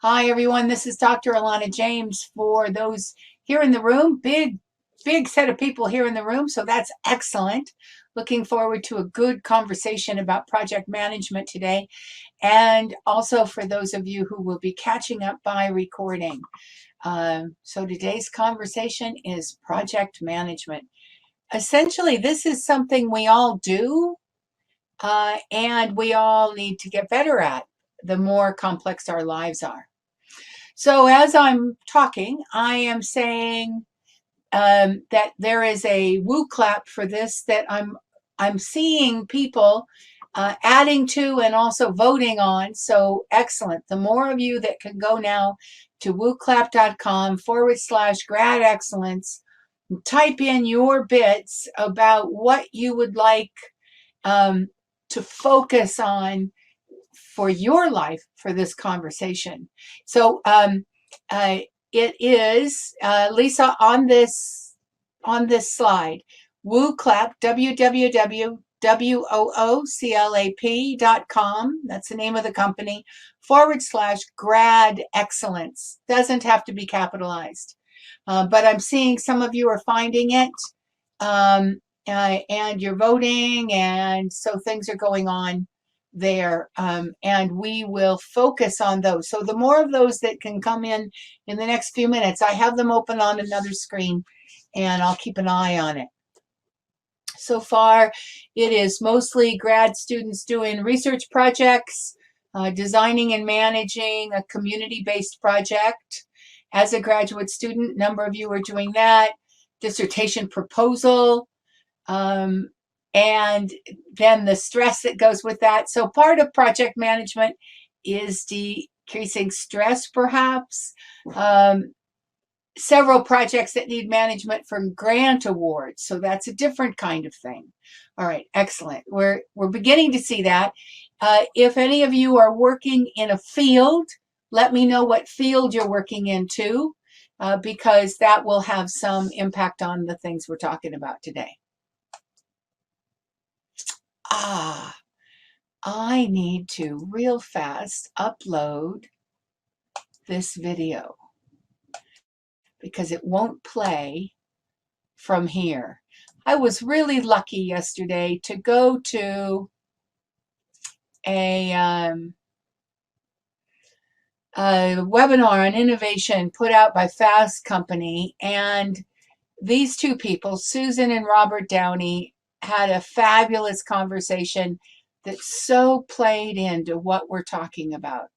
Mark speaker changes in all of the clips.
Speaker 1: Hi, everyone. This is Dr. Alana James. For those here in the room, big set of people here in the room, so that's excellent. Looking forward to a good conversation about project management today, and also for those of you who will be catching up by recording. So today's conversation is project management. Essentially, this is something we all do, and we all need to get better at the more complex our lives are. So as I'm talking, I am saying that there is a woo clap for this that I'm seeing people adding to and also voting on. So excellent. The more of you that can go now to wooclap.com/grad excellence, type in your bits about what you would like to focus on for your life for this conversation. So it is Lisa on this slide. WooClap, www.wooclap.com. That's the name of the company. /grad excellence. Doesn't have to be capitalized, but I'm seeing some of you are finding it, and you're voting, and so things are going on there, and we will focus on those. So the more of those that can come in the next few minutes, I have them open on another screen, and I'll keep an eye on it. So far, it is mostly grad students doing research projects, designing and managing a community-based project. As a graduate student, a number of you are doing that. Dissertation proposal, and then the stress that goes with that. So part of project management is decreasing stress, perhaps. Several projects that need management for grant awards. So that's a different kind of thing. All right, excellent. We're beginning to see that. If any of you are working in a field, let me know what field you're working in too, because that will have some impact on the things we're talking about today. I need to real fast upload this video because it won't play from here. I was really lucky yesterday to go to a webinar on innovation put out by Fast Company, and these two people, Susan and Robert Downey, had a fabulous conversation that so played into what we're talking about.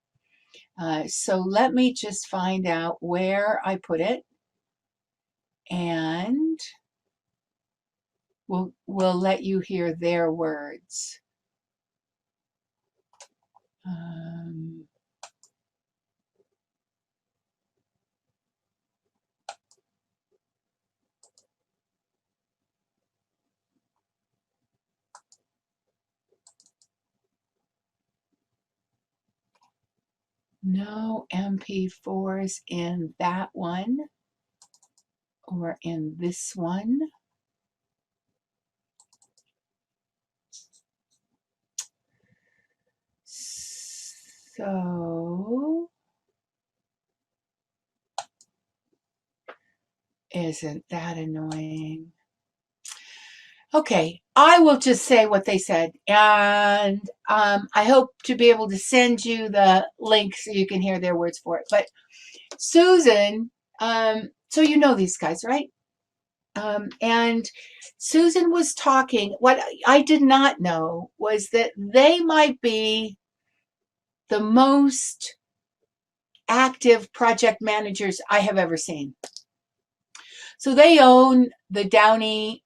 Speaker 1: So let me just find out where I put it, and we'll let you hear their words. No MP4s in that one or in this one. So, isn't that annoying? Okay, I will just say what they said, and I hope to be able to send you the link so you can hear their words for it. But Susan, so you know these guys, right? And Susan was talking, what I did not know was that they might be the most active project managers I have ever seen. So they own the Downey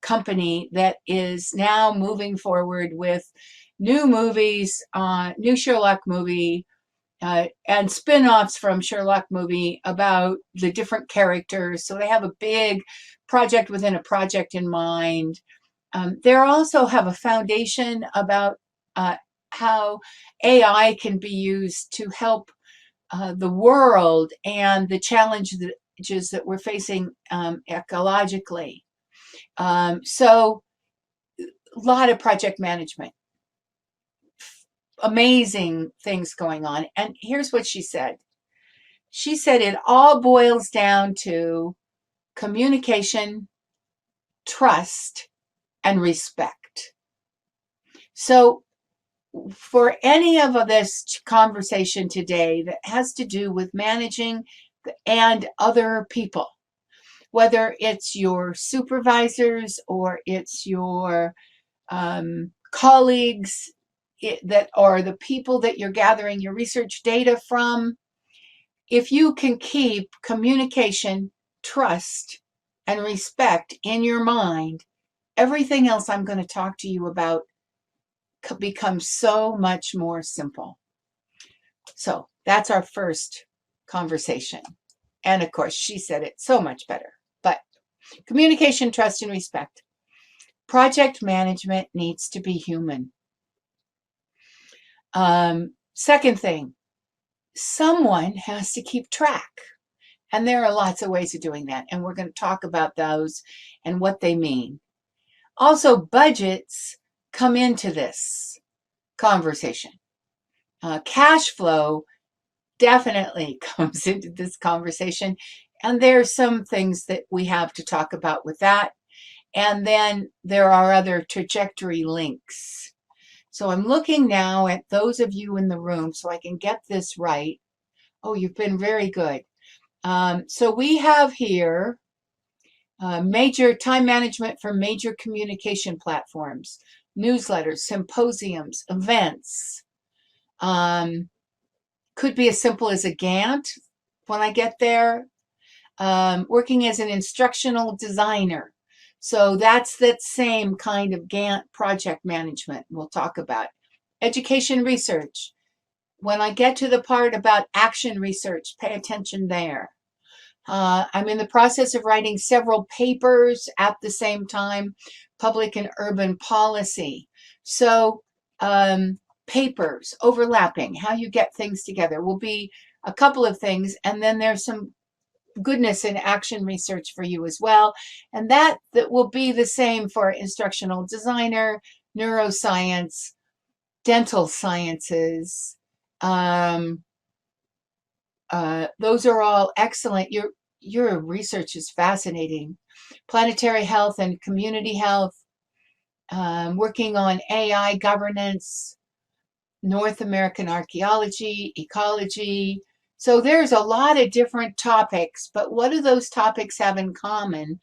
Speaker 1: company that is now moving forward with new movies, new Sherlock movie, and spin-offs from Sherlock movie about the different characters. So they have a big project within a project in mind. They also have a foundation about how AI can be used to help the world and the challenges that we're facing ecologically. So a lot of project management. amazing things going on. And here's what she said. She said it all boils down to communication, trust, and respect. So for any of this conversation today that has to do with managing and other people, whether it's your supervisors or it's your colleagues that are the people that you're gathering your research data from, if you can keep communication, trust, and respect in your mind, everything else I'm going to talk to you about becomes so much more simple. So that's our first conversation. And of course, she said it so much better. But communication, trust, and respect. Project management needs to be human. Second thing, someone has to keep track. And there are lots of ways of doing that. And we're going to talk about those and what they mean. Also, budgets come into this conversation. Cash flow definitely comes into this conversation. And there's some things that we have to talk about with that. And then there are other trajectory links. So I'm looking now at those of you in the room so I can get this right. Oh, you've been very good. So we have here major time management for major communication platforms, newsletters, symposiums, events. Could be as simple as a Gantt when I get there. Working as an instructional designer. So that's that same kind of Gantt project management we'll talk about. Education research. When I get to the part about action research, pay attention there. I'm in the process of writing several papers at the same time, public and urban policy. So papers, overlapping, how you get things together will be a couple of things. And then there's some goodness in action research for you as well. And that will be the same for instructional designer, neuroscience, dental sciences. Those are all excellent. Your research is fascinating. Planetary health and community health, working on AI governance, North American archaeology, ecology. So there's a lot of different topics, but what do those topics have in common?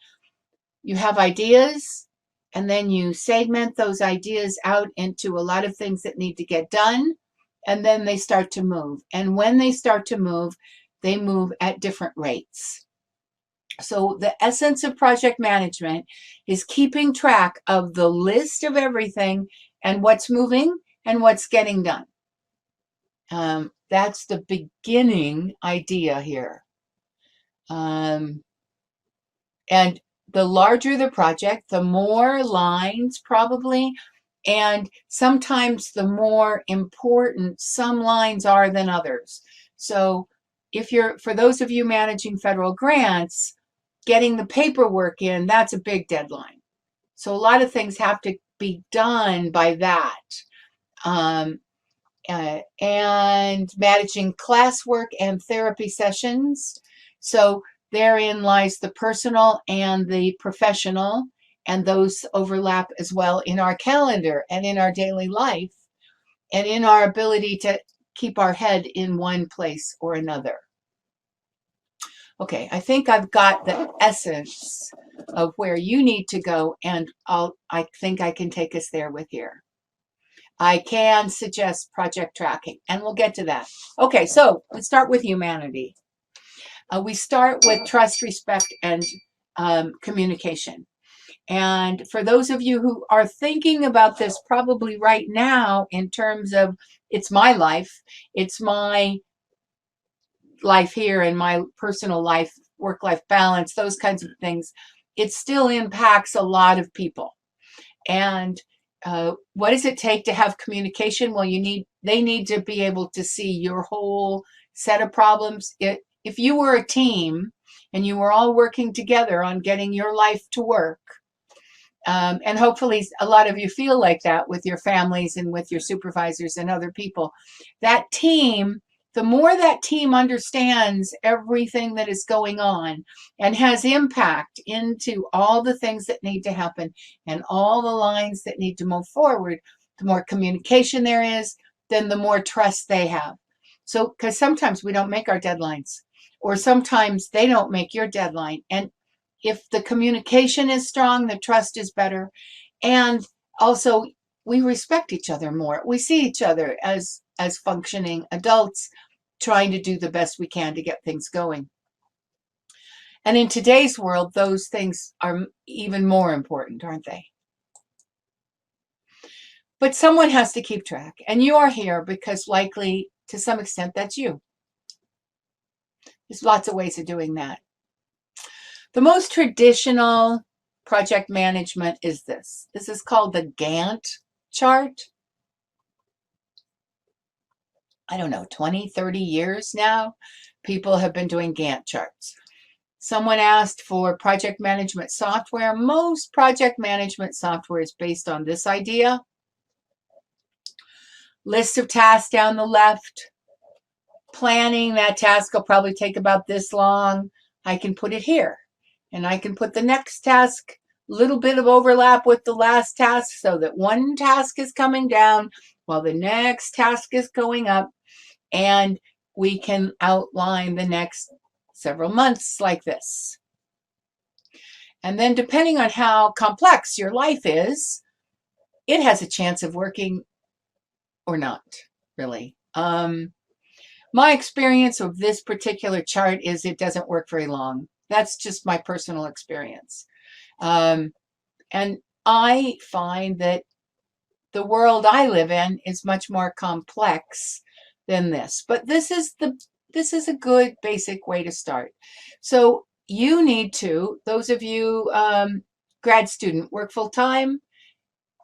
Speaker 1: You have ideas, and then you segment those ideas out into a lot of things that need to get done, and then they start to move. And when they start to move, they move at different rates. So the essence of project management is keeping track of the list of everything and what's moving and what's getting done. That's the beginning idea here. And the larger the project, the more lines probably, and sometimes the more important some lines are than others. So for those of you managing federal grants, getting the paperwork in, that's a big deadline. So a lot of things have to be done by that. And managing classwork and therapy sessions. So therein lies the personal and the professional, and those overlap as well in our calendar and in our daily life and in our ability to keep our head in one place or another. Okay, I think I've got the essence of where you need to go, and I think I can take us there with here. I can suggest project tracking, and we'll get to that. Okay, so let's start with humanity. We start with trust, respect, and communication. And for those of you who are thinking about this probably right now in terms of it's my life here and my personal life, work-life balance, those kinds of things, it still impacts a lot of people. And what does it take to have communication? Well, they need to be able to see your whole set of problems. If you were a team and you were all working together on getting your life to work, And hopefully a lot of you feel like that with your families and with your supervisors and other people. That team, the more that team understands everything that is going on and has impact into all the things that need to happen and all the lines that need to move forward, the more communication there is, then the more trust they have. So, because sometimes we don't make our deadlines, or sometimes they don't make your deadline. And if the communication is strong, the trust is better. And also, we respect each other more. We see each other as functioning adults trying to do the best we can to get things going. And in today's world, those things are even more important, aren't they? But someone has to keep track, and you are here because likely to some extent that's you. There's lots of ways of doing that. The most traditional project management is this. This is called the Gantt chart. I don't know, 20, 30 years now, people have been doing Gantt charts. Someone asked for project management software. Most project management software is based on this idea. List of tasks down the left. Planning, that task will probably take about this long. I can put it here. And I can put the next task, little bit of overlap with the last task so that one task is coming down while the next task is going up. And we can outline the next several months like this. And then depending on how complex your life is, it has a chance of working or not, really. My experience of this particular chart is it doesn't work very long. That's just my personal experience. And I find that the world I live in is much more complex than this. But this is a good basic way to start. So you need to, those of you grad student, work full time.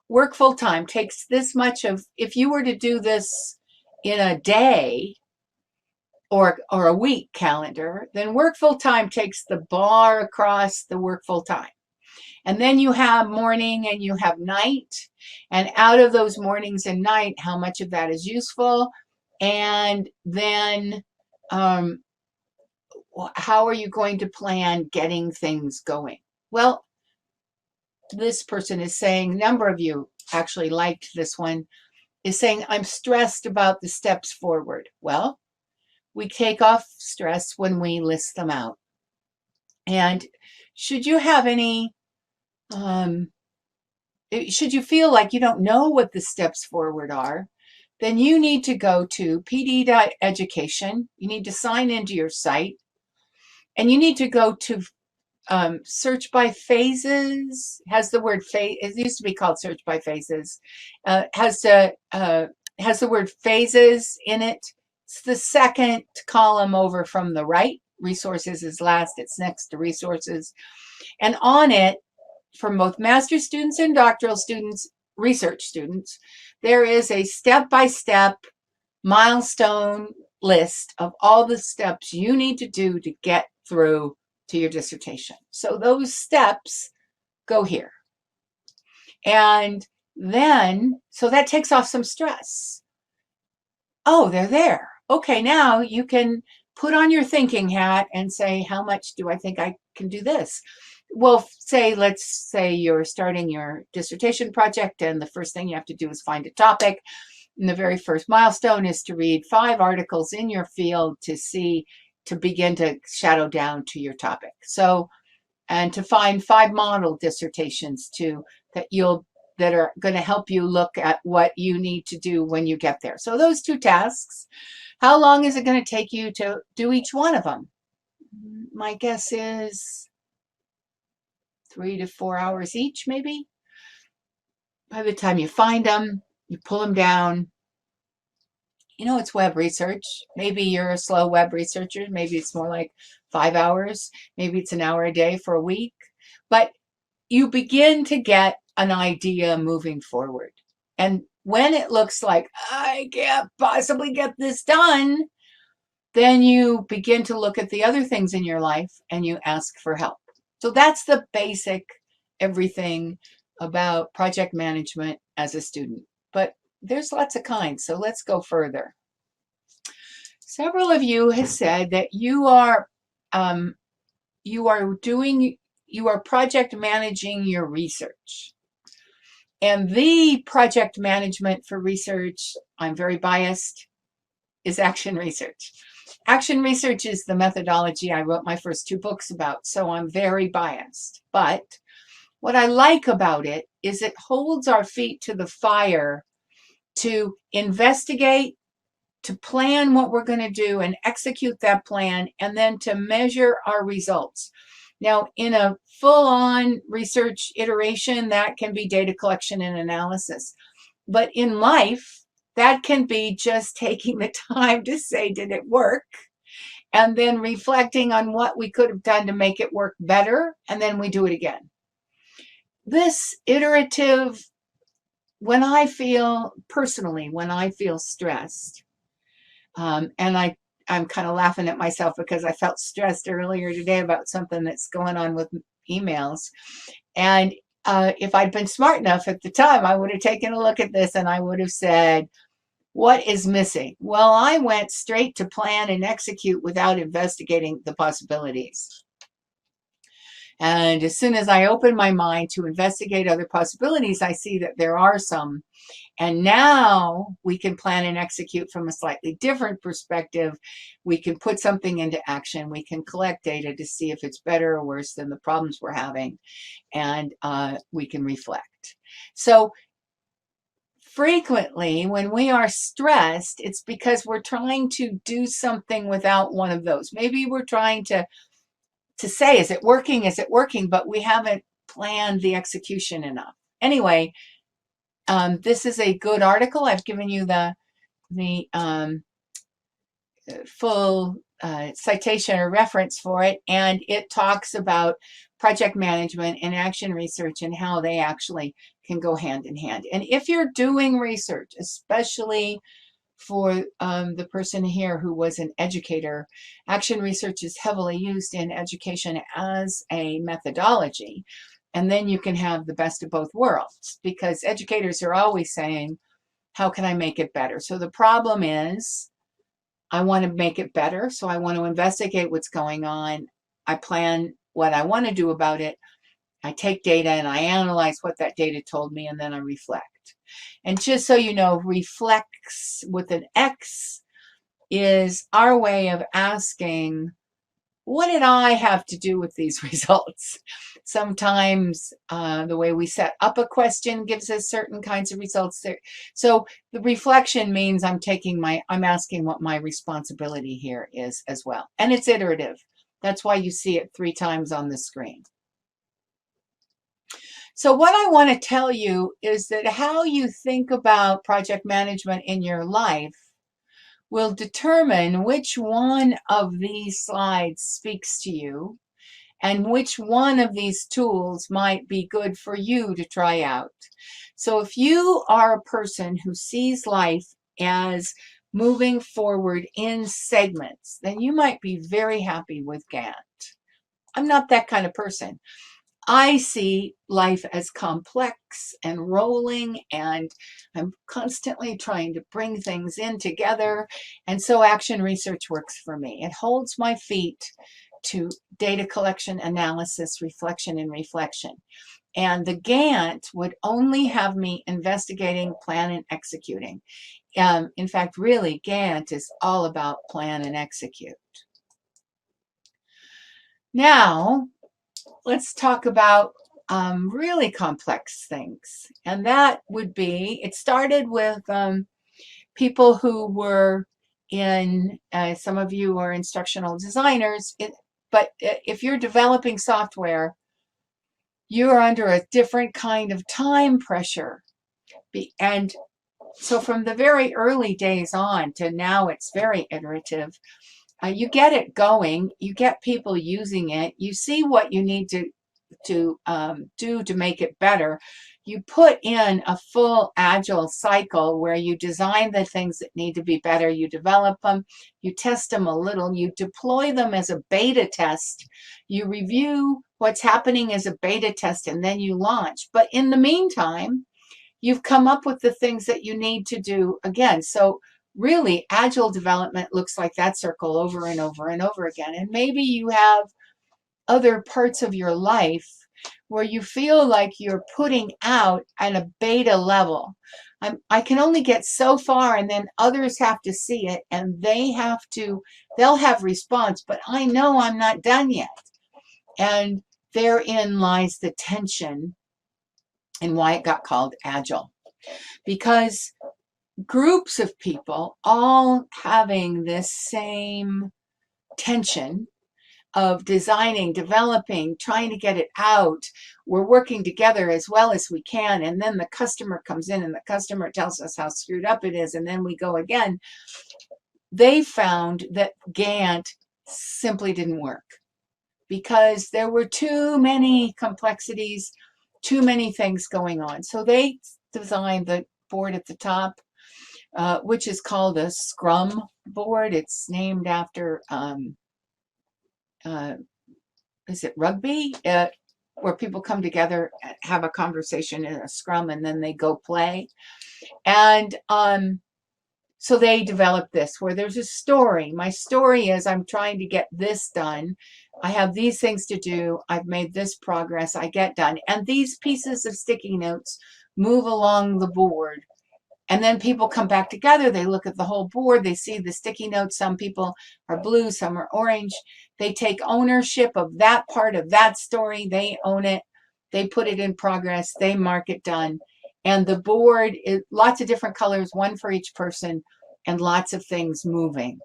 Speaker 1: Work full time takes this much of, if you were to do this in a day, or a week calendar, then work full time takes the bar across the work full time. And then you have morning and you have night. And out of those mornings and night, how much of that is useful? And then how are you going to plan getting things going? Well, this person is saying, a number of you actually liked this one, is saying, I'm stressed about the steps forward. Well, we take off stress when we list them out. And should you have any, should you feel like you don't know what the steps forward are, then you need to go to pd.education. You need to sign into your site. And you need to go to search by phases. Has the word phase, it used to be called search by phases. Has the word phases in it. It's the second column over from the right. Resources is last. It's next to resources. And on it, from both master's students and doctoral students, research students, there is a step-by-step milestone list of all the steps you need to do to get through to your dissertation. So those steps go here. And then, so that takes off some stress. Oh, they're there. Okay, now you can put on your thinking hat and say, how much do I think I can do this? Well, let's say you're starting your dissertation project and the first thing you have to do is find a topic. And the very first milestone is to read 5 articles in your field to begin to shadow down to your topic. So, and to find 5 model dissertations that are going to help you look at what you need to do when you get there. So those 2 tasks, how long is it going to take you to do each one of them? My guess is 3 to 4 hours each, maybe. By the time you find them, you pull them down. You know, it's web research. Maybe you're a slow web researcher. Maybe it's more like 5 hours. Maybe it's an hour a day for a week. But you begin to get an idea moving forward. And when it looks like, I can't possibly get this done, then you begin to look at the other things in your life and you ask for help. So that's the basic everything about project management as a student, but there's lots of kinds, so let's go further. Several of you have said that you are project managing your research. And the project management for research, I'm very biased, is action research. Action research is the methodology I wrote my first 2 books about, so I'm very biased. But what I like about it is it holds our feet to the fire to investigate, to plan what we're going to do and execute that plan, and then to measure our results. Now, in a full-on research iteration, that can be data collection and analysis. But in life, that can be just taking the time to say, did it work? And then reflecting on what we could have done to make it work better, and then we do it again. This iterative, when I feel stressed, and I'm kind of laughing at myself because I felt stressed earlier today about something that's going on with emails. And if I'd been smart enough at the time, I would have taken a look at this and I would have said, what is missing? Well, I went straight to plan and execute without investigating the possibilities. And as soon as I open my mind to investigate other possibilities, I see that there are some. And now we can plan and execute from a slightly different perspective. We can put something into action. We can collect data to see if it's better or worse than the problems we're having. And we can reflect. So frequently, when we are stressed, it's because we're trying to do something without one of those. Maybe we're trying to say, is it working? Is it working? But we haven't planned the execution enough. Anyway, this is a good article. I've given you the full citation or reference for it, and it talks about project management and action research and how they actually can go hand in hand. And if you're doing research, especially for the person here who was an educator, action research is heavily used in education as a methodology. And then you can have the best of both worlds, because educators are always saying, how can I make it better? So the problem is, I want to make it better. So I want to investigate what's going on. I plan what I want to do about it. I take data and I analyze what that data told me, and then I reflect. And just so you know, reflects with an X is our way of asking, what did I have to do with these results? Sometimes the way we set up a question gives us certain kinds of results there. So the reflection means I'm asking what my responsibility here is as well. And it's iterative. That's why you see it 3 times on the screen. So what I want to tell you is that how you think about project management in your life will determine which one of these slides speaks to you and which one of these tools might be good for you to try out. So if you are a person who sees life as moving forward in segments, then you might be very happy with Gantt. I'm not that kind of person. I see life as complex and rolling, and I'm constantly trying to bring things in together. And so action research works for me. It holds my feet to data collection, analysis, reflection, and reflection. And the Gantt would only have me investigating, plan, and executing. In fact, really, Gantt is all about plan and execute. Now, let's talk about really complex things. And that would be, it started with people who were in, some of you are instructional designers, but if you're developing software, you're under a different kind of time pressure. And so from the very early days on to now, it's very iterative. You get it going, you get people using it, you see what you need to do to make it better. you put in a full agile cycle where you design the things that need to be better, you develop them, you test them a little, you deploy them as a beta test, you review what's happening as a beta test, and then you launch. But in the meantime, you've come up with the things that you need to do again. So really, agile development looks like that circle over and over and over again. And maybe you have other parts of your life where you feel like you're putting out at a beta level. I can only get so far, and then others have to see it, and they'll have response, but I know I'm not done yet. And therein lies the tension and why it got called agile. Because groups of people all having this same tension of designing, developing, trying to get it out. We're working together as well as we can. And then the customer comes in and the customer tells us how screwed up it is. And then we go again. They found that Gantt simply didn't work because there were too many complexities, too many things going on. So they designed the board at the top, which is called a Scrum board. It's named after is it rugby? Where people come together, have a conversation in a scrum, and then they go play. And so they developed this where there's a story. My story is I'm trying to get this done. I have these things to do. I've made this progress. I get done. And these pieces of sticky notes move along the board. And then people come back together. They look at the whole board. They see the sticky notes. Some people are blue, some are orange. They take ownership of that part of that story. They own it. They put it in progress. They mark it done. And the board is lots of different colors, one for each person, and lots of things moving.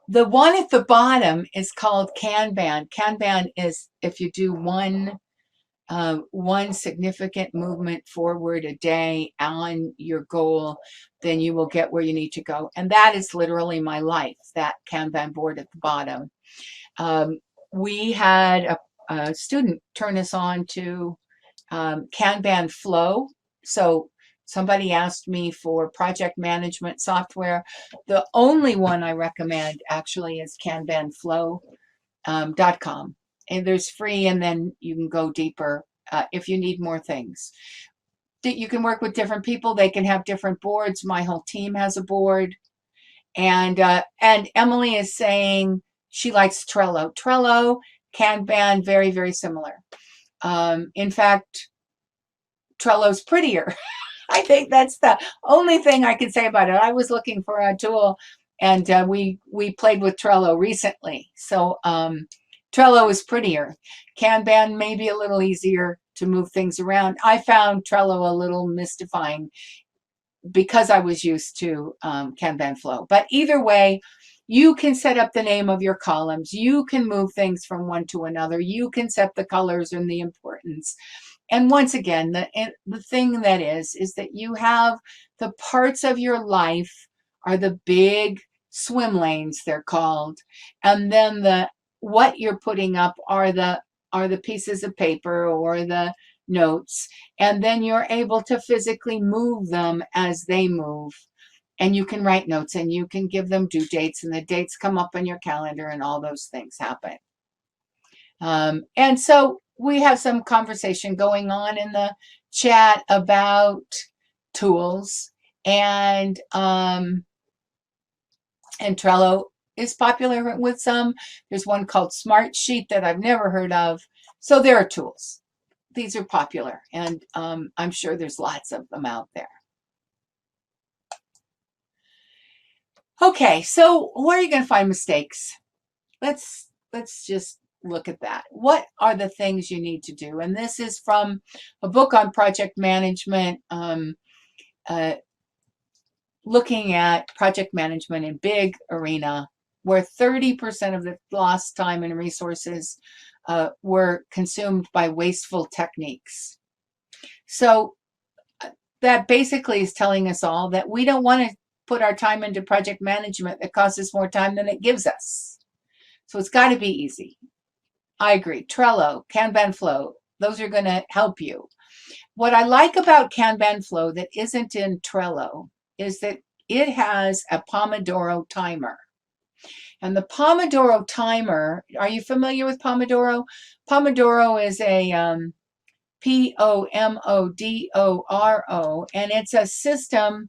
Speaker 1: The one at the bottom is called Kanban. Kanban is if you do one significant movement forward a day on your goal, then you will get where you need to go. And that is literally my life, that Kanban board at the bottom. We had a student turn us on to Kanban Flow. So somebody asked me for project management software. The only one I recommend actually is kanbanflow.com. And there's free, and then you can go deeper if you need more things. You can work with different people. They can have different boards. My whole team has a board. And Emily is saying she likes Trello. Trello, Kanban, very, very similar. In fact, Trello's prettier. I think that's the only thing I can say about it. I was looking for a tool, and we played with Trello recently. So Trello is prettier. Kanban may be a little easier to move things around. I found Trello a little mystifying because I was used to Kanban Flow. But either way, you can set up the name of your columns. You can move things from one to another. You can set the colors and the importance. And once again, the thing that is that you have the parts of your life are the big swim lanes, they're called. And then what you're putting up are the pieces of paper or the notes. And then you're able to physically move them as they move. And you can write notes and you can give them due dates, and the dates come up on your calendar, and all those things happen. And so we have some conversation going on in the chat about tools, and Trello is popular with some. There's one called Smartsheet that I've never heard of. So there are tools. These are popular, and I'm sure there's lots of them out there. Okay, so where are you going to find mistakes? Let's just look at that. What are the things you need to do? And this is from a book on project management, looking at project management in big arena, where 30% of the lost time and resources were consumed by wasteful techniques. So that basically is telling us all that we don't want to put our time into project management that costs us more time than it gives us. So it's got to be easy. I agree. Trello, Kanban Flow, Those are going to help you. What I like about Kanban Flow that isn't in Trello is that it has a Pomodoro timer. And the Pomodoro timer, are you familiar with Pomodoro? Pomodoro is a Pomodoro, and it's a system.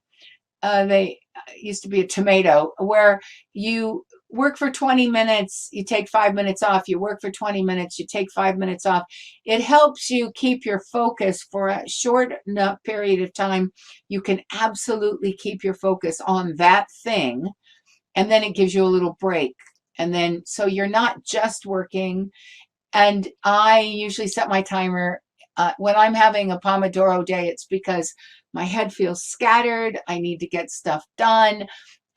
Speaker 1: They used to be a tomato, where you work for 20 minutes, you take 5 minutes off, you work for 20 minutes, you take 5 minutes off. It helps you keep your focus for a short enough period of time. You can absolutely keep your focus on that thing, and then it gives you a little break. And then, so you're not just working. And I usually set my timer when I'm having a Pomodoro day. It's because my head feels scattered. I need to get stuff done.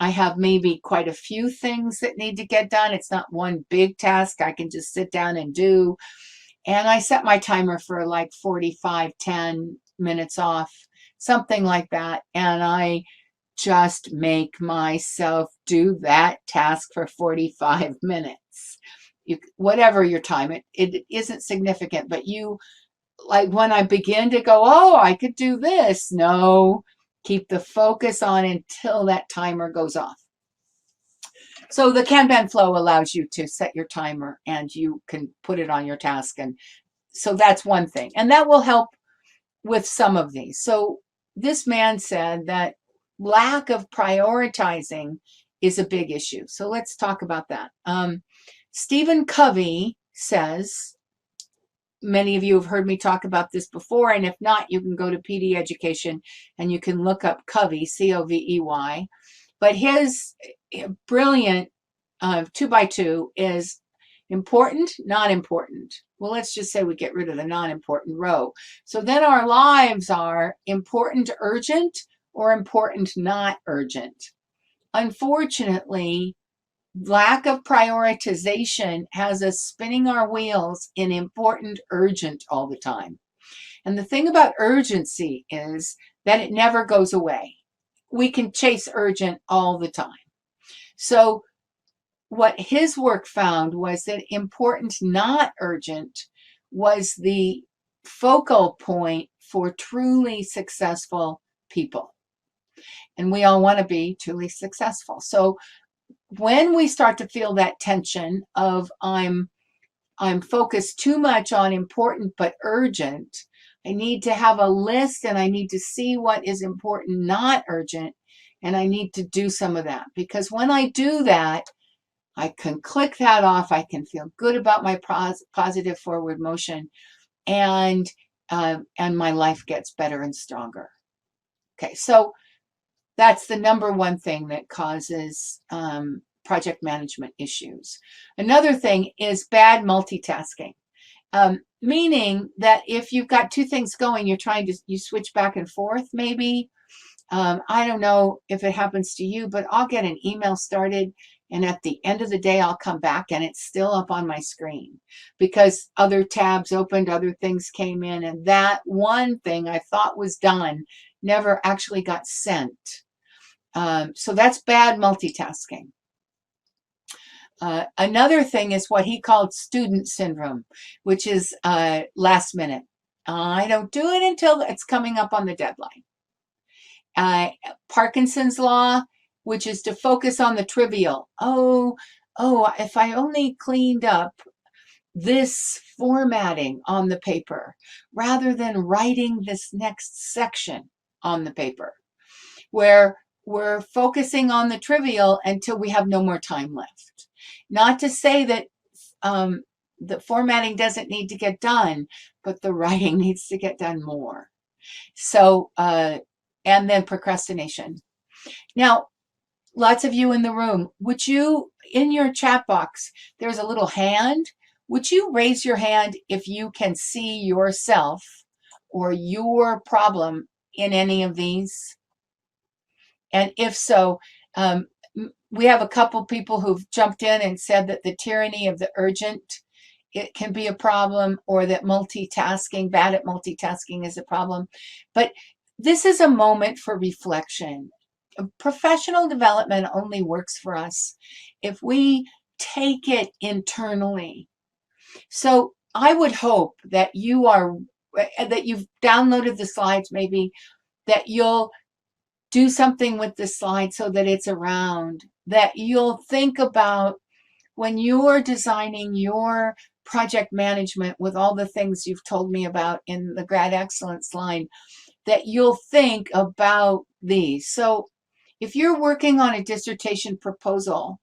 Speaker 1: I have maybe quite a few things that need to get done. It's not one big task I can just sit down and do. And I set my timer for like 45, 10 minutes off, something like that. And I just make myself do that task for 45 minutes. Whatever your time, it isn't significant, but you, like when I begin to go, oh, I could do this. No, keep the focus on until that timer goes off. So the Kanban Flow allows you to set your timer and you can put it on your task. And so that's one thing. And that will help with some of these. So this man said that lack of prioritizing is a big issue. So let's talk about that. Stephen Covey says, many of you have heard me talk about this before, and if not, you can go to PD Education and you can look up Covey, C-O-V-E-Y. But his brilliant 2x2 is important, not important. Well, let's just say we get rid of the non-important row. So then our lives are important, urgent, or important, not urgent. Unfortunately, lack of prioritization has us spinning our wheels in important, urgent all the time. And the thing about urgency is that it never goes away. We can chase urgent all the time. So what his work found was that important, not urgent, was the focal point for truly successful people. And we all want to be truly successful. So when we start to feel that tension of I'm focused too much on important but urgent, I need to have a list and I need to see what is important, not urgent, and I need to do some of that. Because when I do that, I can click that off. I can feel good about my positive forward motion, and my life gets better and stronger. Okay, so that's the number one thing that causes project management issues. Another thing is bad multitasking, meaning that if you've got two things going, you switch back and forth maybe. I don't know if it happens to you, but I'll get an email started and at the end of the day, I'll come back and it's still up on my screen because other tabs opened, other things came in, and that one thing I thought was done never actually got sent. So that's bad multitasking. Another thing is what he called student syndrome, which is last minute. I don't do it until it's coming up on the deadline. Parkinson's law, which is to focus on the trivial. Oh, if I only cleaned up this formatting on the paper rather than writing this next section on the paper, where we're focusing on the trivial until we have no more time left. Not to say that the formatting doesn't need to get done, but the writing needs to get done more. So, and then procrastination. Now, lots of you in the room, would you, in your chat box, there's a little hand. Would you raise your hand if you can see yourself or your problem in any of these? And if so, we have a couple people who've jumped in and said that the tyranny of the urgent, it can be a problem, or that multitasking, bad at multitasking is a problem. But this is a moment for reflection. Professional development only works for us if we take it internally. So I would hope that that you've downloaded the slides, maybe that you'll do something with the slide so that it's around, that you'll think about when you're designing your project management with all the things you've told me about in the grad excellence line, that you'll think about these. So if you're working on a dissertation proposal,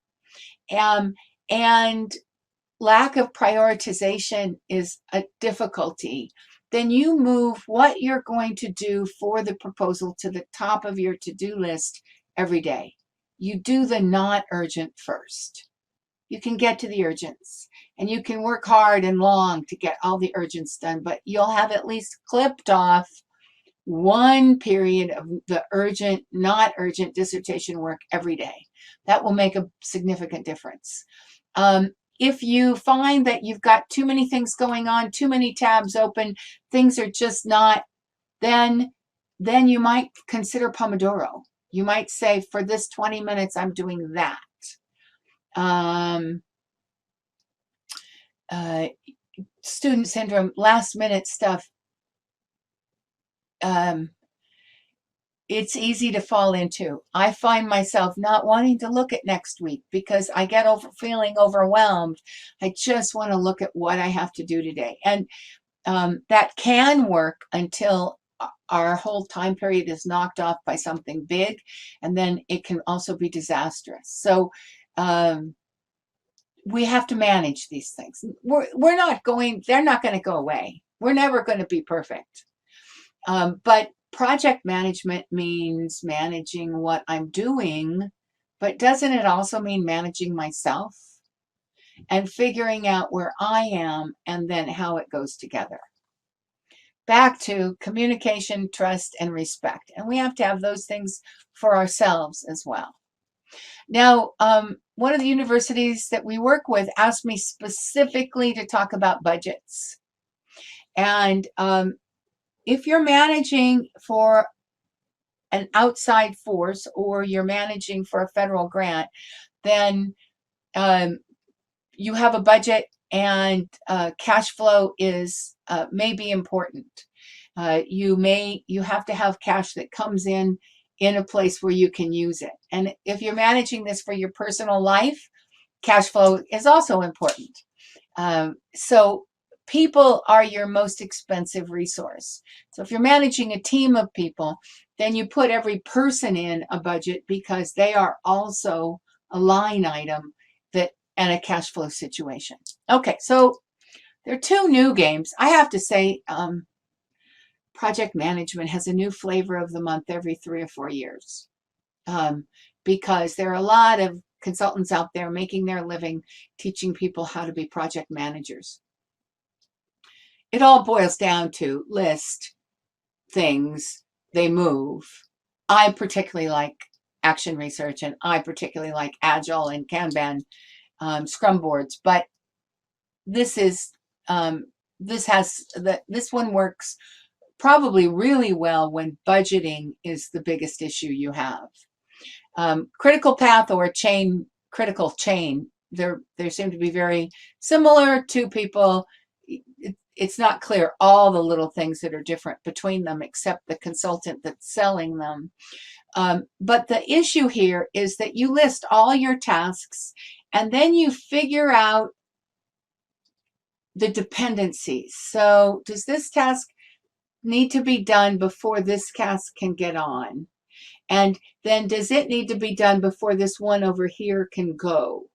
Speaker 1: and lack of prioritization is a difficulty, then you move what you're going to do for the proposal to the top of your to-do list every day. You do the not urgent first. You can get to the urgents, and you can work hard and long to get all the urgents done, but you'll have at least clipped off one period of the urgent, not urgent dissertation work every day. That will make a significant difference. If you find that you've got too many things going on, too many tabs open, things are just not, then you might consider Pomodoro. You might say, for this 20 minutes, I'm doing that. Student syndrome, last minute stuff. It's easy to fall into. I find myself not wanting to look at next week because I get feeling overwhelmed. I just want to look at what I have to do today. And that can work until our whole time period is knocked off by something big, and then it can also be disastrous. So we have to manage these things. They're not going to go away. We're never going to be perfect. But project management means managing what I'm doing, but doesn't it also mean managing myself and figuring out where I am and then how it goes together? Back to communication, trust, and respect. And we have to have those things for ourselves as well. Now, one of the universities that we work with asked me specifically to talk about budgets. And if you're managing for an outside force or you're managing for a federal grant, then you have a budget, and cash flow is may be important. You have to have cash that comes in a place where you can use it. And if you're managing this for your personal life, cash flow is also important. So people are your most expensive resource. So if you're managing a team of people, then you put every person in a budget because they are also a line item and a cash flow situation. Okay, so there are two new games. I have to say, project management has a new flavor of the month every 3 or 4 years, because there are a lot of consultants out there making their living teaching people how to be project managers. It all boils down to list things, they move. I particularly like action research, and I particularly like Agile and Kanban Scrum boards, but this one works probably really well when budgeting is the biggest issue you have. Critical path or critical chain, they seem to be very similar to people. It's not clear all the little things that are different between them except the consultant that's selling them. But the issue here is that you list all your tasks and then you figure out the dependencies. So does this task need to be done before this task can get on? And then does it need to be done before this one over here can go?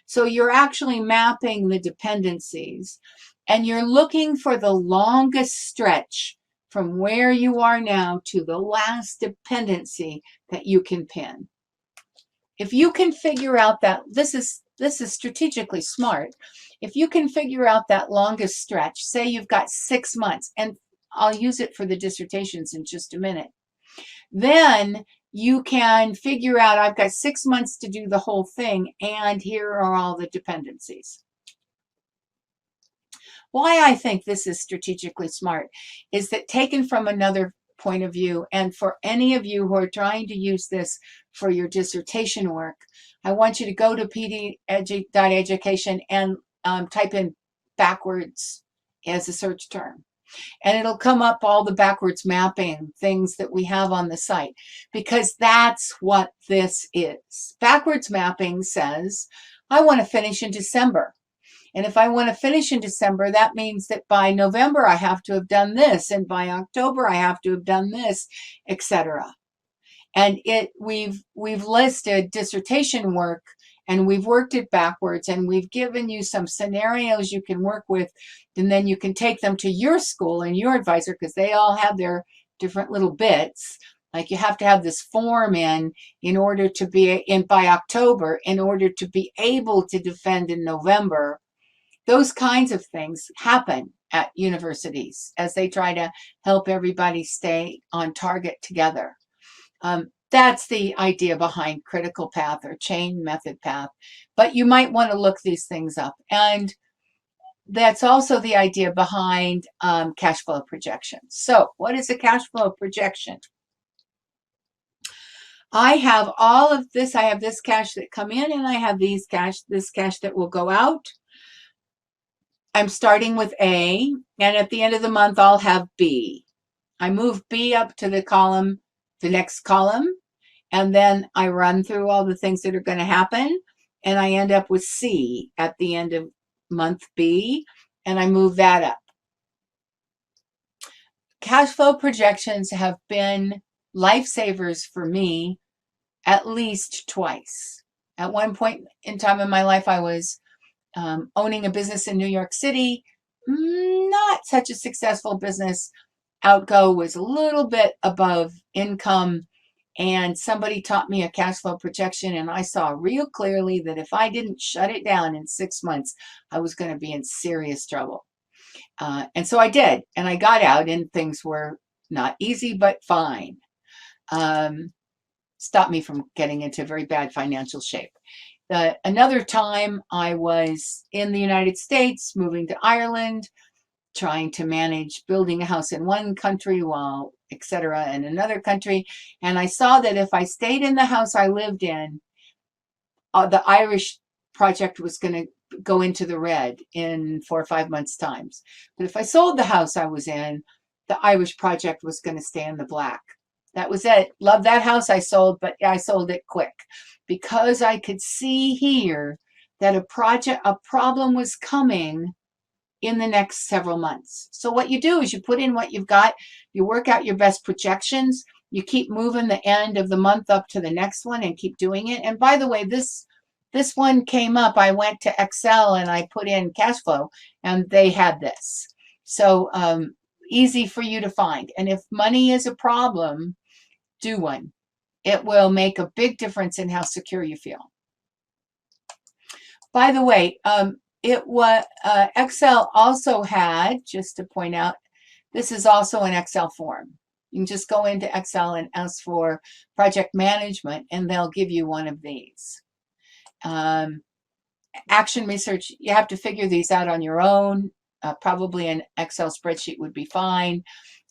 Speaker 1: So you're actually mapping the dependencies, and you're looking for the longest stretch from where you are now to the last dependency that you can pin. If you can figure out that, this is strategically smart. If you can figure out that longest stretch, say you've got 6 months, and I'll use it for the dissertations in just a minute, then you can figure out, I've got 6 months to do the whole thing, and here are all the dependencies. Why I think this is strategically smart is that, taken from another point of view, and for any of you who are trying to use this for your dissertation work, I want you to go to pd.education and type in backwards as a search term. And it'll come up all the backwards mapping things that we have on the site, because that's what this is. Backwards mapping says, I want to finish in December. And if I want to finish in December, that means that by November I have to have done this, and by October I have to have done this, etc. And we've listed dissertation work, and we've worked it backwards, and we've given you some scenarios you can work with, and then you can take them to your school and your advisor, because they all have their different little bits. Like you have to have this form in order to be in by October, in order to be able to defend in November. Those kinds of things happen at universities as they try to help everybody stay on target together. That's the idea behind critical path or chain method path. But you might want to look these things up. And that's also the idea behind cash flow projections. So what is a cash flow projection? I have all of this. I have this cash that come in, and I have this cash that will go out. I'm starting with A, and at the end of the month, I'll have B. I move B up to the next column, and then I run through all the things that are going to happen, and I end up with C at the end of month B, and I move that up. Cash flow projections have been lifesavers for me at least twice. At one point in time in my life, I was owning a business in New York City, not such a successful business. Outgo was a little bit above income, and somebody taught me a cash flow projection, and I saw real clearly that if I didn't shut it down in 6 months, I was going to be in serious trouble. And so I did, and I got out, and things were not easy, but fine. Stopped me from getting into very bad financial shape. Another time I was in the United States, moving to Ireland, trying to manage building a house in one country while etc. in another country. And I saw that if I stayed in the house I lived in, the Irish project was going to go into the red in 4 or 5 months' times. But if I sold the house I was in, the Irish project was going to stay in the black. That was it. Love that house I sold, but I sold it quick because I could see here that a problem was coming in the next several months. So what you do is you put in what you've got, you work out your best projections, you keep moving the end of the month up to the next one and keep doing it. And by the way, this one came up. I went to Excel and I put in cash flow, and they had this. So easy for you to find. And if money is a problem, do one. It will make a big difference in how secure you feel. By the way, Excel also had, just to point out, this is also an Excel form. You can just go into Excel and ask for project management, and they'll give you one of these. Action research, you have to figure these out on your own. Probably an Excel spreadsheet would be fine.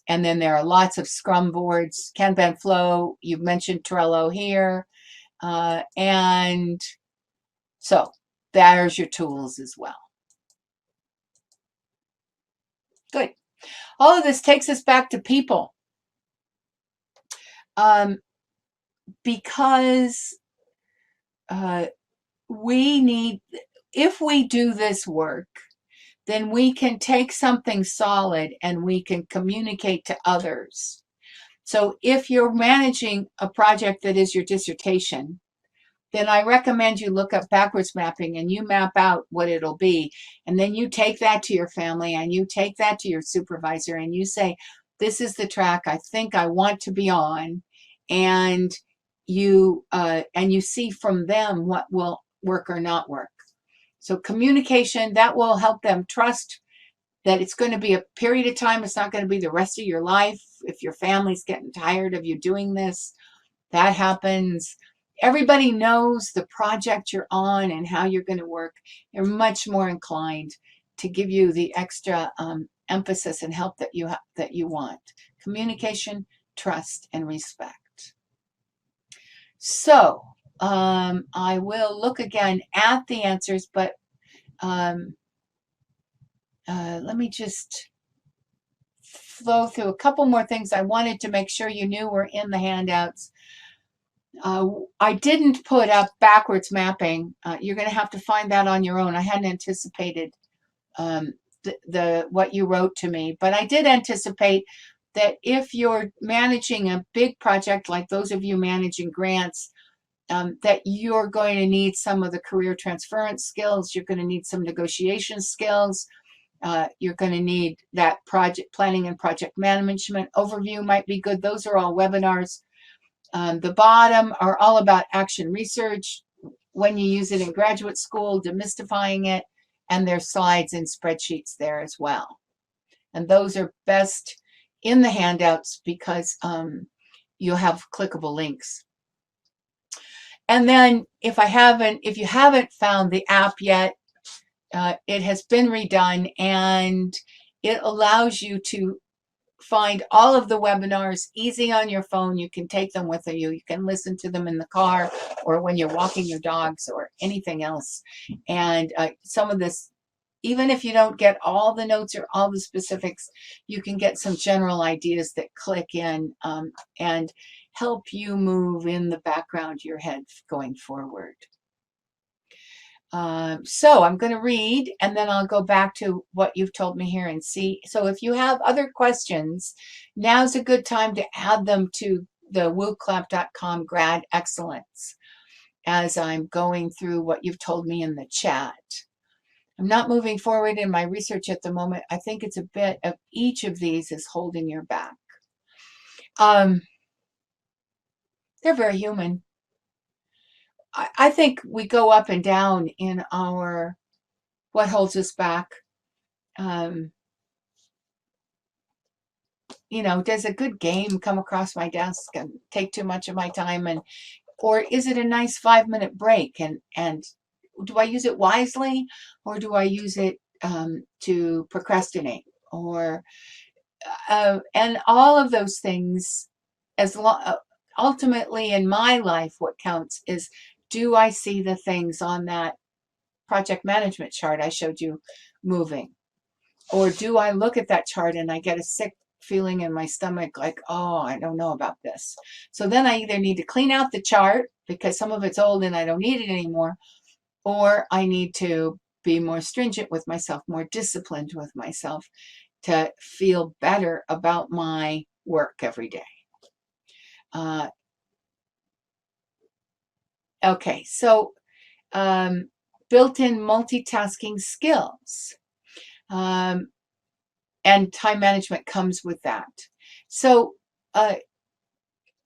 Speaker 1: And then there are lots of Scrum boards, Kanban Flow. You've mentioned Trello here. And so there's your tools as well. Good. All of this takes us back to people. Because if we do this work, then we can take something solid and we can communicate to others. So if you're managing a project that is your dissertation, then I recommend you look up backwards mapping and you map out what it'll be. And then you take that to your family and you take that to your supervisor and you say, this is the track I think I want to be on. And you see from them what will work or not work. So communication, that will help them trust that it's going to be a period of time. It's not going to be the rest of your life. If your family's getting tired of you doing this, that happens. Everybody knows the project you're on and how you're going to work. They're much more inclined to give you the extra emphasis and help that you want. Communication, trust, and respect. So I will look again at the answers, but let me just flow through a couple more things I wanted to make sure you knew were in the handouts. I didn't put up backwards mapping. You're going to have to find that on your own. I hadn't anticipated what you wrote to me, but I did anticipate that if you're managing a big project like those of you managing grants, that you're going to need some of the career transference skills. You're going to need some negotiation skills. You're going to need that project planning and project management overview might be good. Those are all webinars. The bottom are all about action research, when you use it in graduate school, demystifying it, and there's slides and spreadsheets there as well. And those are best in the handouts because you'll have clickable links. And then if you haven't found the app yet, it has been redone and it allows you to find all of the webinars easy on your phone. You can take them with you. You can listen to them in the car or when you're walking your dogs or anything else. And some of this, even if you don't get all the notes or all the specifics, you can get some general ideas that click in and help you move in the background of your head going forward. So I'm going to read and then I'll go back to what you've told me here and see. So if you have other questions, now's a good time to add them to the wooclap.com grad excellence as I'm going through what you've told me in the chat. I'm not moving forward in my research at the moment. I think it's a bit of each of these is holding your back. They're very human. I think we go up and down in our what holds us back. Does a good game come across my desk and take too much of my time, or is it a nice 5-minute break? And do I use it wisely, or do I use it to procrastinate? Or and all of those things, ultimately in my life, what counts is, do I see the things on that project management chart I showed you moving? Or do I look at that chart and I get a sick feeling in my stomach like, oh, I don't know about this. So then I either need to clean out the chart because some of it's old and I don't need it anymore, or I need to be more stringent with myself, more disciplined with myself to feel better about my work every day. Okay, so built-in multitasking skills. And time management comes with that. So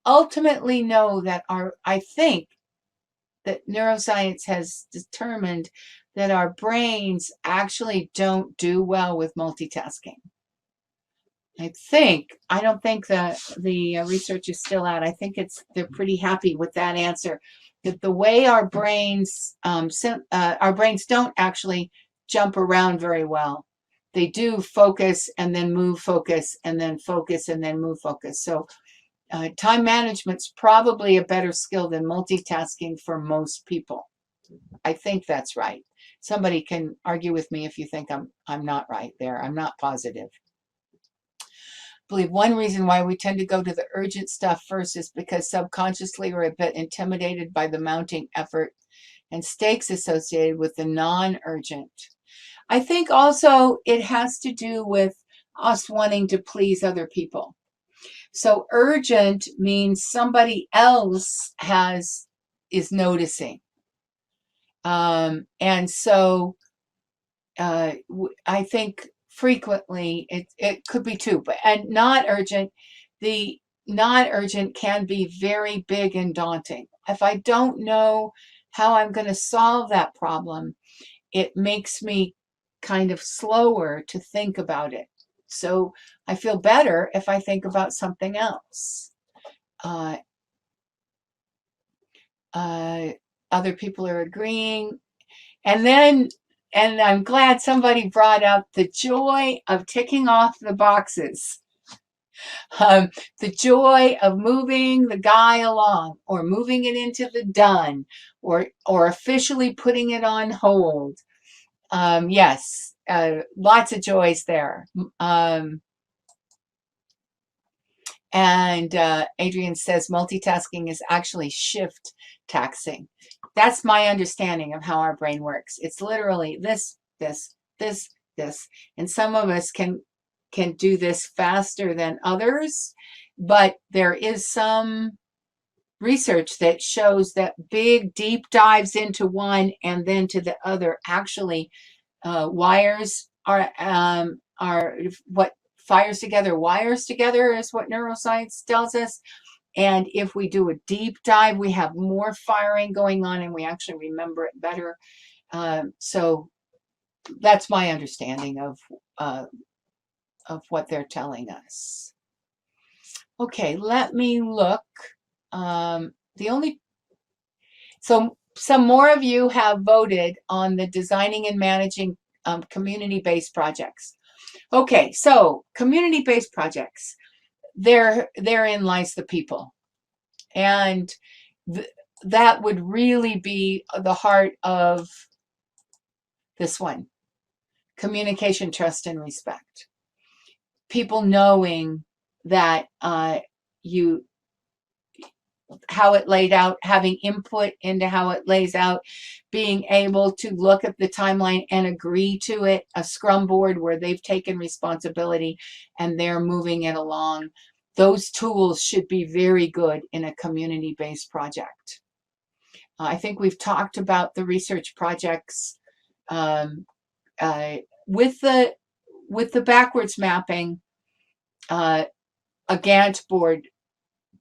Speaker 1: ultimately know that I think that neuroscience has determined that our brains actually don't do well with multitasking. I don't think that the research is still out. I think they're pretty happy with that answer. That the way our brains don't actually jump around very well. They do focus and then move focus and then focus and then move focus. So time management's probably a better skill than multitasking for most people. I think that's right. Somebody can argue with me if you think I'm not right there. I'm not positive. I believe one reason why we tend to go to the urgent stuff first is because subconsciously we're a bit intimidated by the mounting effort and stakes associated with the non-urgent. I think also it has to do with us wanting to please other people. So urgent means somebody else is noticing. And so I think frequently it could be two, and not urgent. The not urgent can be very big and daunting. If I don't know how I'm going to solve that problem, it makes me kind of slower to think about it. So I feel better if I think about something else. Other people are agreeing. And I'm glad somebody brought up the joy of ticking off the boxes. The joy of moving the guy along, or moving it into the done, or officially putting it on hold. Yes, lots of joys there. And Adrian says multitasking is actually shift taxing. That's my understanding of how our brain works. It's literally this, this, this, this. And some of us can do this faster than others, but there is some research that shows that big deep dives into one and then to the other actually wires are what fires together wires together is what neuroscience tells us. And if we do a deep dive, we have more firing going on and we actually remember it better. So that's my understanding of what they're telling us. Okay, let me look. So some more of you have voted on the designing and managing community-based projects. Okay, so community-based projects, therein lies the people. And that would really be the heart of this one. Communication, trust, and respect. People knowing that how it laid out, having input into how it lays out, being able to look at the timeline and agree to it, a scrum board where they've taken responsibility and they're moving it along. Those tools should be very good in a community-based project. I think we've talked about the research projects with the backwards mapping. A Gantt board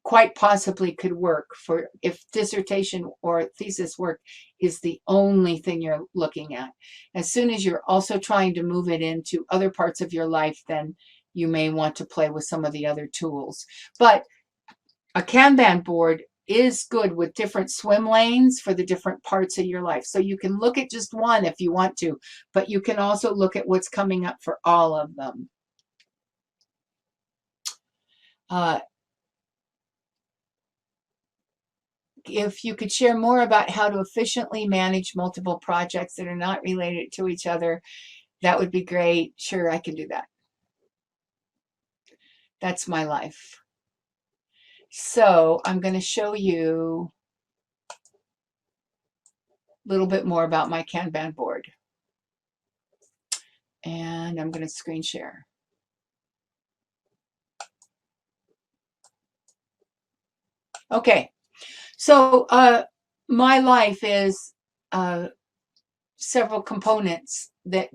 Speaker 1: quite possibly could work for if dissertation or thesis work is the only thing you're looking at. As soon as you're also trying to move it into other parts of your life, then you may want to play with some of the other tools. But a Kanban board is good with different swim lanes for the different parts of your life. So you can look at just one if you want to, but you can also look at what's coming up for all of them. If you could share more about how to efficiently manage multiple projects that are not related to each other, that would be great. Sure, I can do that. That's my life. So I'm going to show you a little bit more about my Kanban board. And I'm going to screen share. Okay. So my life is several components that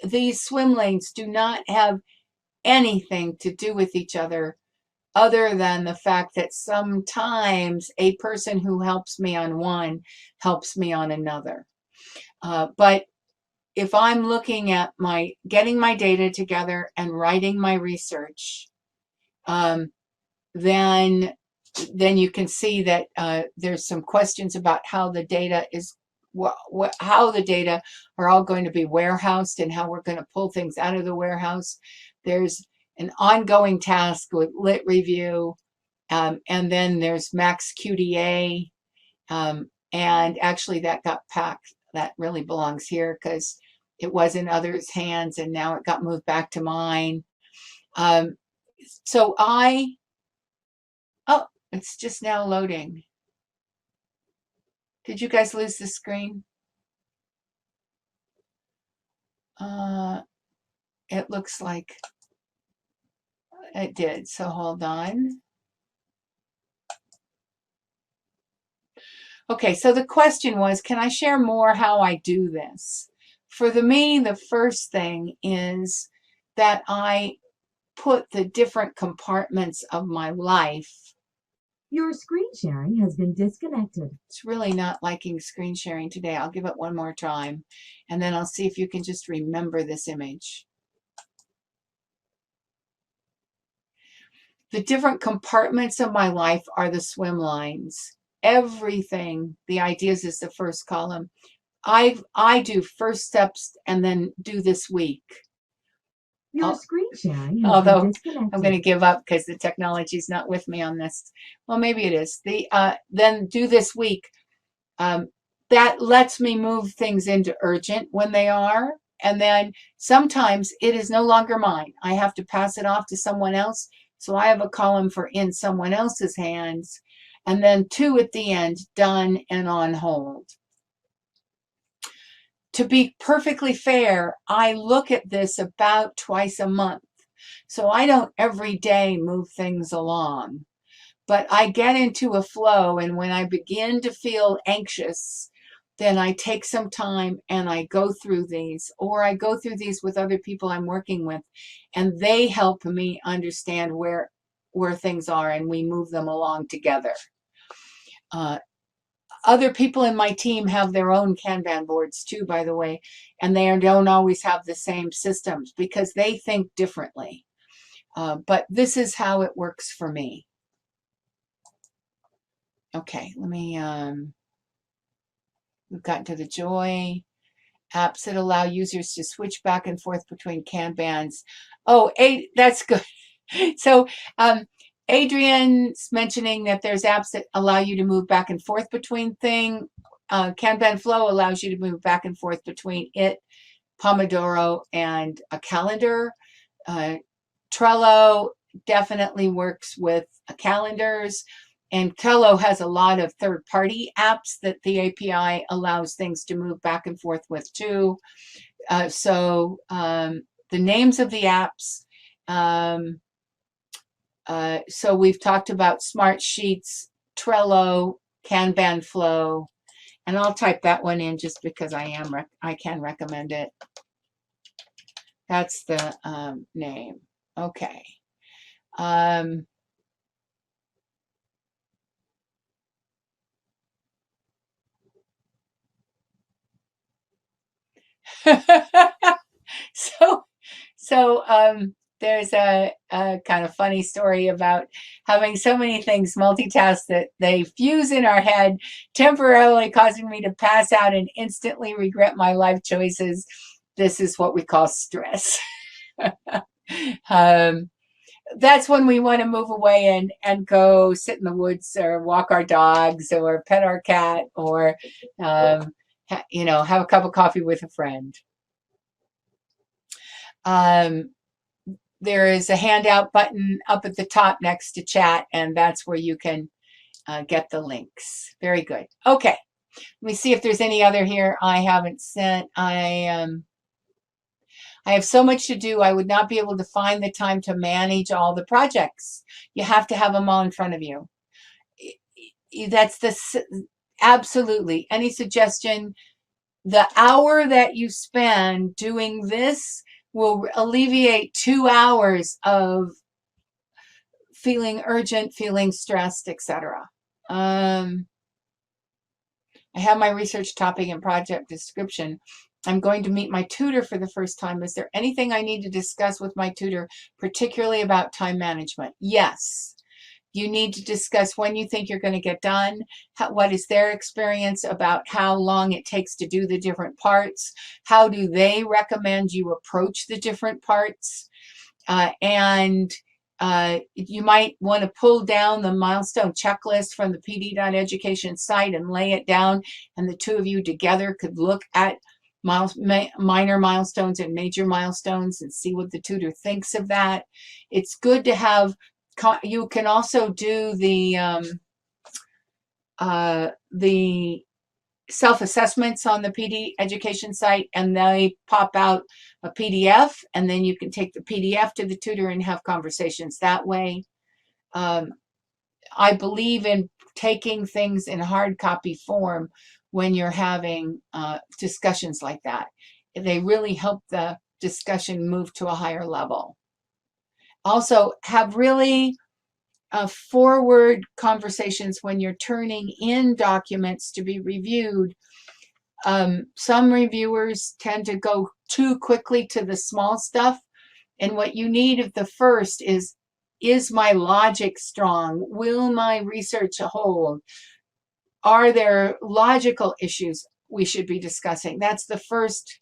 Speaker 1: these swim lanes do not have anything to do with each other than the fact that sometimes a person who helps me on one helps me on another. But if I'm looking at getting my data together and writing my research, then you can see that there's some questions about how the data is, how the data are all going to be warehoused and how we're going to pull things out of the warehouse. There's an ongoing task with lit review, and then there's max QDA, and actually that got packed. That really belongs here because it was in others' hands and now it got moved back to mine. So oh, it's just now loading. Did you guys lose the screen? It looks like it did, so hold on. Okay, so the question was, can I share more how I do this? For me, the first thing is that I put the different compartments of my life.
Speaker 2: Your screen sharing has been disconnected.
Speaker 1: It's really not liking screen sharing today. I'll give it one more time, and then I'll see if you can just remember this image. The different compartments of my life are the swim lines. Everything, the ideas is the first column. I do first steps and then do this week.
Speaker 2: Your screen sharing has been disconnected.
Speaker 1: I'm going to give up because the technology's not with me on this. Well, maybe it is. Then do this week. That lets me move things into urgent when they are, and then sometimes it is no longer mine. I have to pass it off to someone else. So I have a column for in someone else's hands, and then 2 at the end, done and on hold. To be perfectly fair, I look at this about twice a month. So I don't every day move things along, but I get into a flow. And when I begin to feel anxious, then I take some time and I go through these, or I go through these with other people I'm working with, and they help me understand where things are, and we move them along together. Other people in my team have their own Kanban boards too, by the way, and they don't always have the same systems because they think differently. But this is how it works for me. Okay, let me, we've gotten to the joy. Apps that allow users to switch back and forth between Kanbans. Oh, that's good. So Adrian's mentioning that there's apps that allow you to move back and forth between things. Kanban Flow allows you to move back and forth between it, Pomodoro, and a calendar. Trello definitely works with calendars. And Trello has a lot of third-party apps that the API allows things to move back and forth with too. So the names of the apps. So we've talked about Smart Sheets, Trello, Kanban Flow, and I'll type that one in just because I can recommend it. That's the name. Okay. So there's a kind of funny story about having so many things multitask that they fuse in our head, temporarily causing me to pass out and instantly regret my life choices. This is what we call stress. That's when we want to move away and go sit in the woods or walk our dogs or pet our cat or, have a cup of coffee with a friend. There is a handout button up at the top next to chat, and that's where you can get the links. Very good. Okay. Let me see if there's any other here I haven't sent. I have so much to do. I would not be able to find the time to manage all the projects. You have to have them all in front of you. That's absolutely. Any suggestion? The hour that you spend doing this will alleviate 2 hours of feeling urgent, feeling stressed, etc. I have my research topic and project description. I'm going to meet my tutor for the first time. Is there anything I need to discuss with my tutor, particularly about time management? Yes. You need to discuss when you think you're going to get done, what is their experience about how long it takes to do the different parts, how do they recommend you approach the different parts, and you might want to pull down the milestone checklist from the pd.education site and lay it down, and the two of you together could look at minor milestones and major milestones and see what the tutor thinks of that. It's good to have. You can also do the self-assessments on the PD education site, and they pop out a PDF, and then you can take the PDF to the tutor and have conversations that way. I believe in taking things in hard copy form when you're having discussions like that. They really help the discussion move to a higher level. Also, have really forward conversations when you're turning in documents to be reviewed. Some reviewers tend to go too quickly to the small stuff, and what you need at the first is my logic strong? Will my research hold? Are there logical issues we should be discussing? That's the first,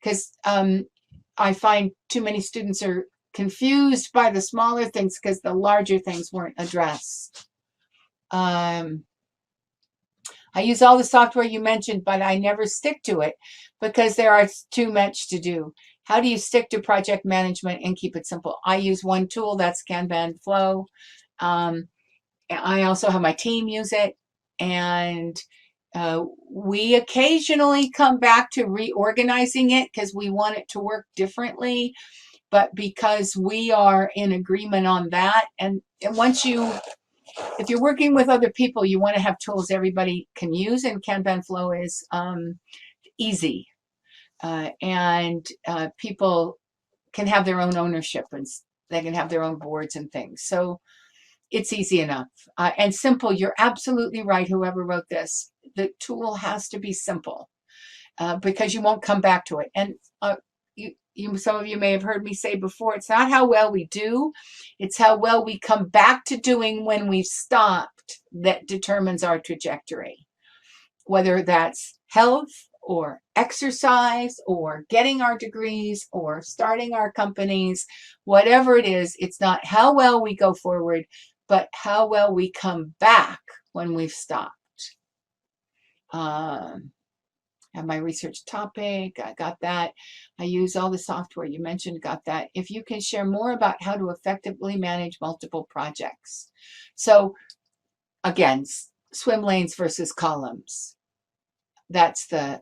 Speaker 1: because I find too many students are confused by the smaller things because the larger things weren't addressed. I use all the software you mentioned, but I never stick to it because there are too much to do. How do you stick to project management and keep it simple? I use one tool, that's Kanban Flow. I also have my team use it, and we occasionally come back to reorganizing it because we want it to work differently. But because we are in agreement on that, and once if you're working with other people, you want to have tools everybody can use, and Kanban Flow is easy, and people can have their own ownership, and they can have their own boards and things. So it's easy enough and simple. You're absolutely right, whoever wrote this. The tool has to be simple because you won't come back to it. And some of you may have heard me say before, it's not how well we do, it's how well we come back to doing when we've stopped that determines our trajectory. Whether that's health or exercise or getting our degrees or starting our companies, whatever it is, it's not how well we go forward, but how well we come back when we've stopped. Have my research topic, I got that. I use all the software you mentioned, got that. If you can share more about how to effectively manage multiple projects. So again, swim lanes versus columns. That's the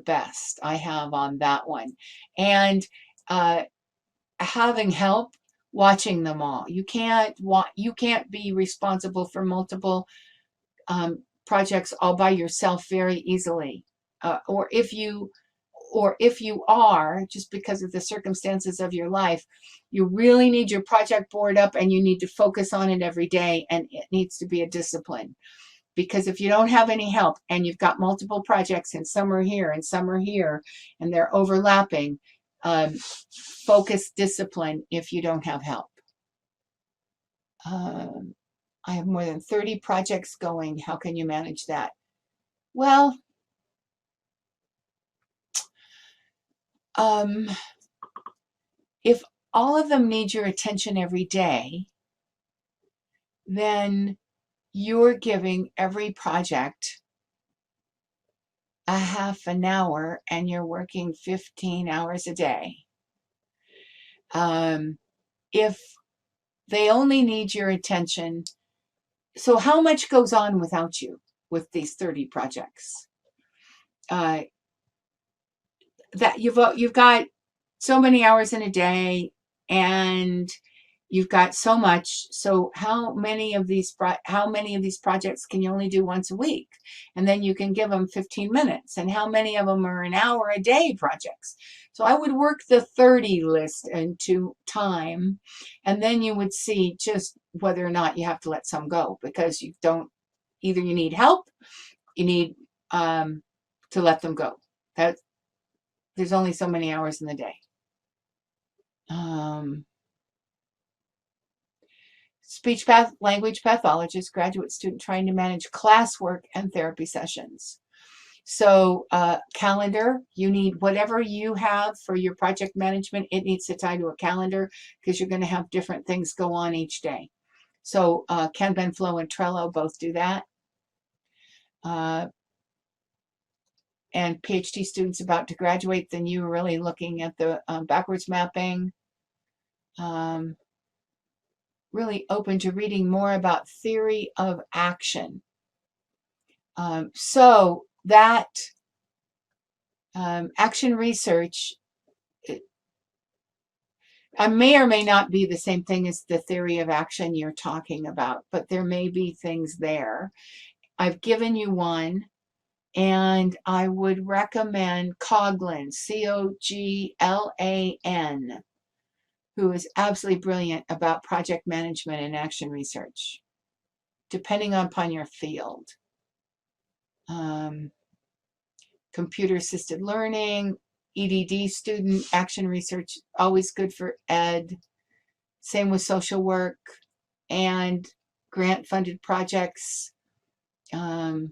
Speaker 1: best I have on that one. And having help watching them all. You can't be responsible for multiple projects all by yourself very easily. Or if you are, just because of the circumstances of your life, you really need your project board up and you need to focus on it every day, and it needs to be a discipline. Because if you don't have any help and you've got multiple projects and some are here and some are here and they're overlapping, focus, discipline if you don't have help. I have more than 30 projects going. How can you manage that? Well, if all of them need your attention every day, then you're giving every project a half an hour and you're working 15 hours a day. If they only need your attention, so how much goes on without you with these 30 projects? That you've got so many hours in a day and you've got so much. So how many of these projects can you only do once a week? And then you can give them 15 minutes. And how many of them are an hour a day projects? So I would work the 30 list into time, and then you would see just whether or not you have to let some go, because you don't, either you need help, you need to let them go. There's only so many hours in the day. Speech language pathologist, graduate student trying to manage classwork and therapy sessions. So calendar, you need whatever you have for your project management, it needs to tie to a calendar because you're going to have different things go on each day. So Kanban Flow and Trello both do that. And PhD students about to graduate, then you are really looking at the backwards mapping. Really open to reading more about theory of action. So that action research may or may not be the same thing as the theory of action you're talking about, but there may be things there. I've given you one, and I would recommend Coughlin, Coglan, who is absolutely brilliant about project management and action research, depending upon your field. Computer-assisted learning, EDD student, action research, always good for ed. Same with social work and grant-funded projects. Would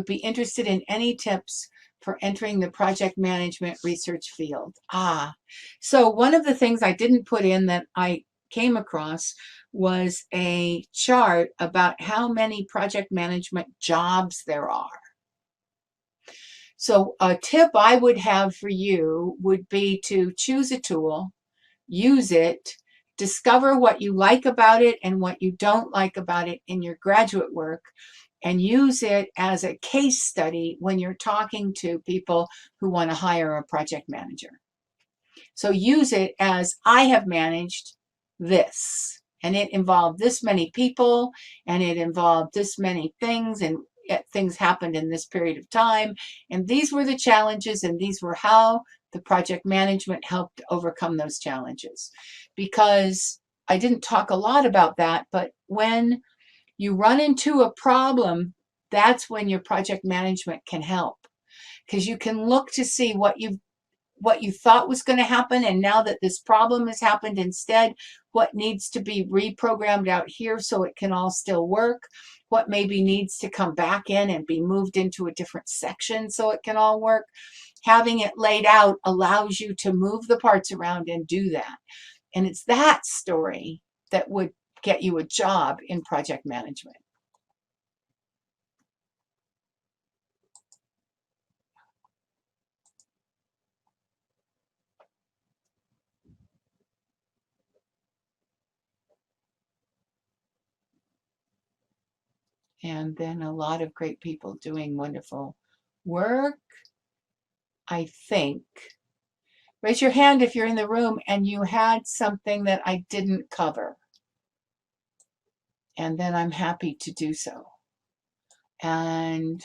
Speaker 1: be interested in any tips for entering the project management research field. So one of the things I didn't put in that I came across was a chart about how many project management jobs there are. So a tip I would have for you would be to choose a tool, use it, discover what you like about it and what you don't like about it in your graduate work, and use it as a case study when you're talking to people who want to hire a project manager. So use it as, I have managed this, and it involved this many people, and it involved this many things, and things happened in this period of time, and these were the challenges, and these were how the project management helped overcome those challenges. Because I didn't talk a lot about that, but when you run into a problem, that's when your project management can help, because you can look to see what you thought was going to happen, and now that this problem has happened instead, what needs to be reprogrammed out here so it can all still work, what maybe needs to come back in and be moved into a different section so it can all work. Having it laid out allows you to move the parts around and do that. And it's that story that would get you a job in project management. And then a lot of great people doing wonderful work, I think. Raise your hand if you're in the room and you had something that I didn't cover. And then I'm happy to do so. And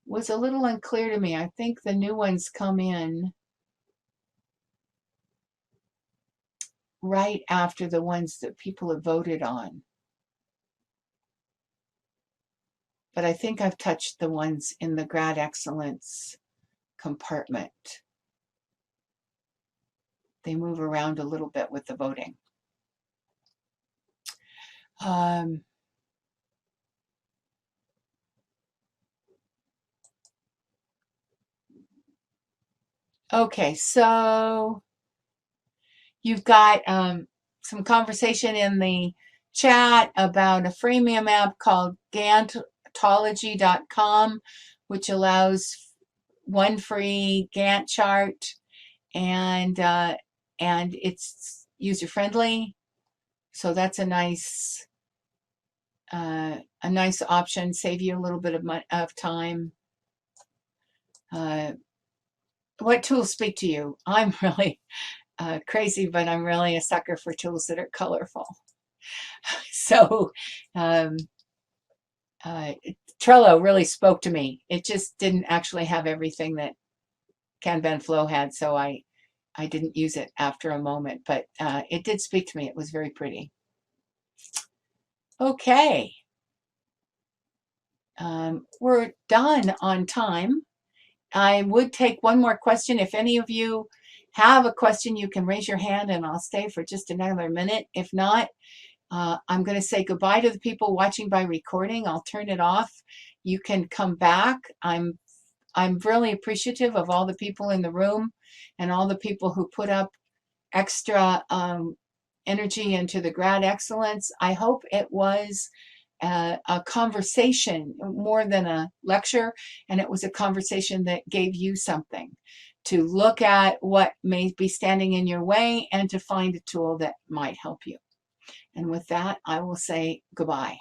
Speaker 1: was a little unclear to me. I think the new ones come in right after the ones that people have voted on. But I think I've touched the ones in the grad excellence compartment. They move around a little bit with the voting. Okay, so you've got some conversation in the chat about a freemium app called Gantology.com, which allows one free Gantt chart, and it's user friendly. So that's a nice option, save you a little bit of time. What tools speak to you? I'm really crazy, but I'm really a sucker for tools that are colorful. So Trello really spoke to me. It just didn't actually have everything that Kanban Flow had, so I didn't use it after a moment, but it did speak to me. It was very pretty. Okay. We're done on time. I would take one more question. If any of you have a question, you can raise your hand and I'll stay for just another minute. If not, I'm going to say goodbye to the people watching by recording. I'll turn it off. You can come back. I'm really appreciative of all the people in the room and all the people who put up extra energy into the grad excellence. I hope it was a conversation more than a lecture, and it was a conversation that gave you something to look at what may be standing in your way and to find a tool that might help you. And with that, I will say goodbye.